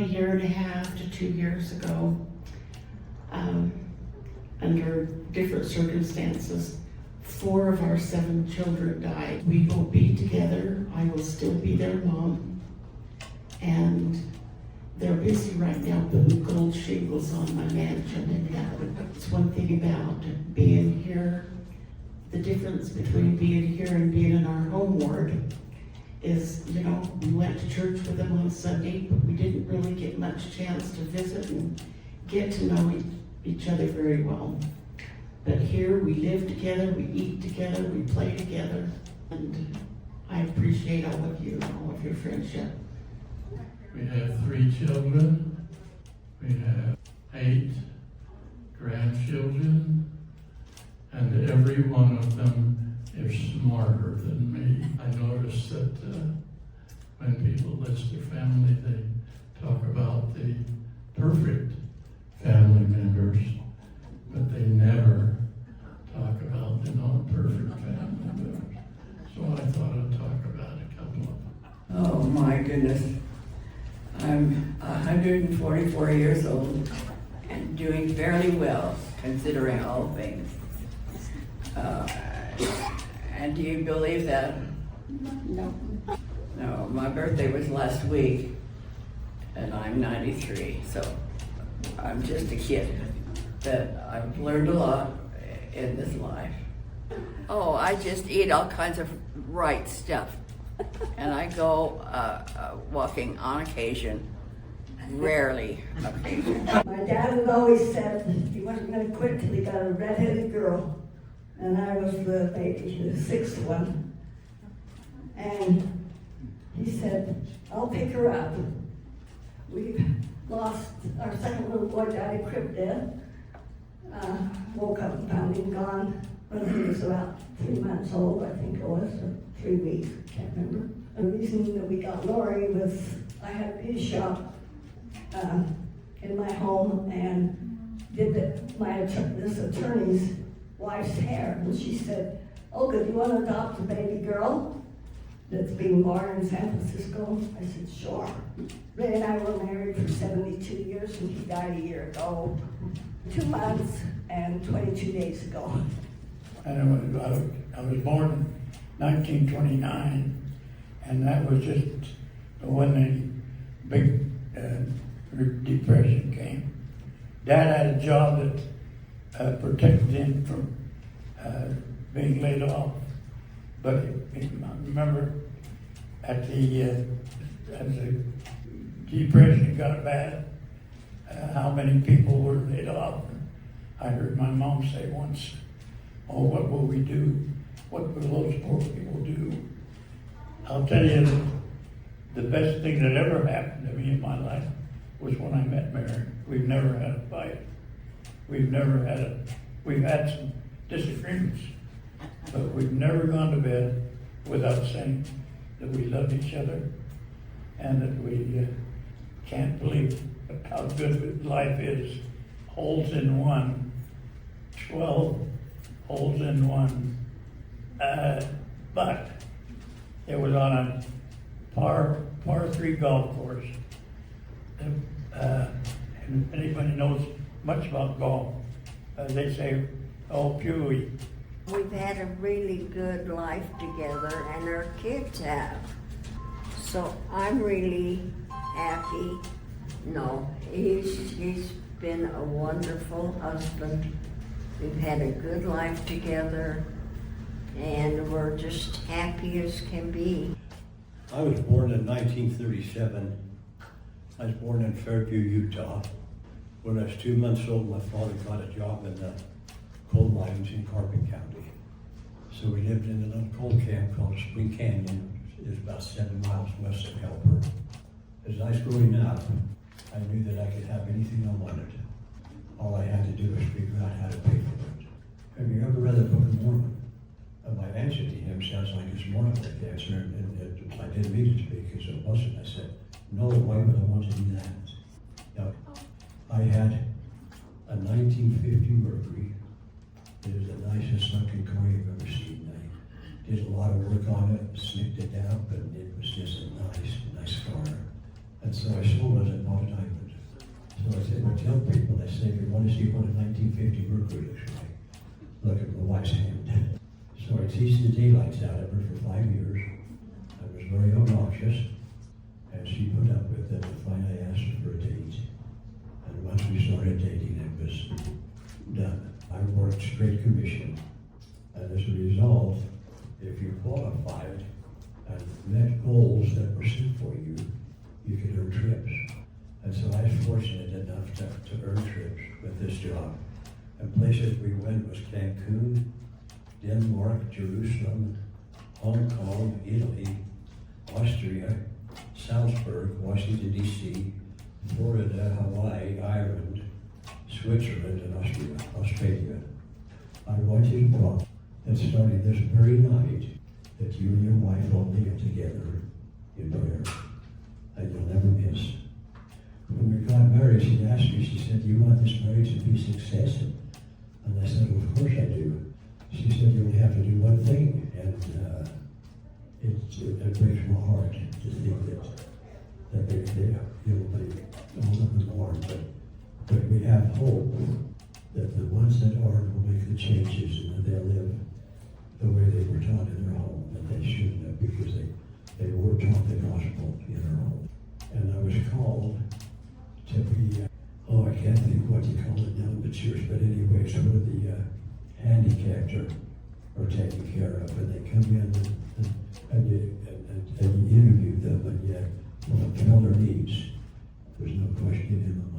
year and a half to 2 years ago, under different circumstances, 4 of our 7 children died. We will be together. I will still be their mom. And they're busy right now putting gold shingles on my mansion. And it's one thing about being here. The difference between being here and being in our home ward is, you know, we went to church with them on Sunday, but we didn't really get much chance to visit and get to know each other very well. But here we live together, we eat together, we play together, and I appreciate all of you and all of your friendship. We have 3 children, we have 8 grandchildren, and every one of them is smarter than me. I noticed that when people list their family, they talk about the perfect family members, but they never talk about the non-perfect family members. So I thought I'd talk about a couple of them. Oh my goodness. I'm 144 years old and doing fairly well considering all things. And do you believe that? No. No, my birthday was last week and I'm 93, so I'm just a kid. But I've learned a lot in this life. Oh, I just eat all kinds of right stuff. And I go walking on occasion, rarely occasion. My dad had always said he wasn't going to quit till he got a red-headed girl. And I was the baby, the 6th one. And he said, I'll pick her up. We lost our second little boy, died of crib death. Woke up and found him gone when he was about 3 months old, I think it was, or 3 weeks, can't remember. The reason that we got Lori was I had a beauty shop in my home and did this attorney's wife's hair. And she said, Olga, do you want to adopt a baby girl that's being born in San Francisco? I said, sure. Ray and I were married for 72 years and he died a year ago, 2 months and 22 days ago. And I was born in 1929, and that was just when the big depression came. Dad had a job that protected him from being laid off, but I remember as the depression got bad, how many people were laid off. I heard my mom say once, oh, what will we do? What will those poor people do? I'll tell you, the best thing that ever happened to me in my life was when I met Mary. We've never had a fight. We've had some disagreements, but we've never gone to bed without saying that we love each other and that we can't believe how good life is. Holes in one, 12 holes in one. But it was on a par 3 golf course. And if anybody knows much about golf, they say, oh, Pewee. We've had a really good life together, and our kids have. So I'm really happy. No, he's been a wonderful husband. We've had a good life together, and we're just happy as can be. I was born in 1937. I was born in Fairview, Utah. When I was 2 months old, my father got a job in the coal mines in Carbon County. So we lived in a little coal camp called Spring Canyon. It was about 7 miles west of Helper. As I was growing up, I knew that I could have anything I wanted. All I had to do was figure out how to pay for it. Have you ever read the Book of Mormon? My answer to him sounds like it's more of an answer, and I didn't mean it to be because it wasn't. I said, no, why would I want to do that? Now, I had a 1950 Mercury. It was the nicest looking car you've ever seen. I did a lot of work on it, snicked it out, but it was just a nice car. And so I sold it and bought a diamond. So I said, well, tell people, I said, if you want to see what a 1950 Mercury looks like, look at my wife's hand. So I teased the daylights out of her for 5 years. I was very obnoxious, and she put up with it, and finally asked her for a date. And once we started dating, it was done. I worked straight commission, and as a result, if you qualified and met goals that were set for you, you could earn trips. And so I was fortunate enough to earn trips with this job. And places we went was Cancun, Denmark, Jerusalem, Hong Kong, Italy, Austria, Salzburg, Washington, D.C., Florida, Hawaii, Ireland, Switzerland, and Australia. I want you to talk that starting this very night, that you and your wife only get together in prayer, and you'll never miss. When we got married, she asked me, she said, do you want this marriage to be a success? And I said, well, of course I do. She said, you only have to do one thing, and it breaks my heart to think that they you'll be all of them are, but we have hope that the ones that aren't will make the changes and that they'll live the way they were taught in their home, that they shouldn't have, because they were taught the gospel in their home. And I was called to be, I can't think what you call it now in the church, but anyway, sort of the handicapped are taken care of, and they come in and you interview them, and yet fulfill their needs. There's no question in my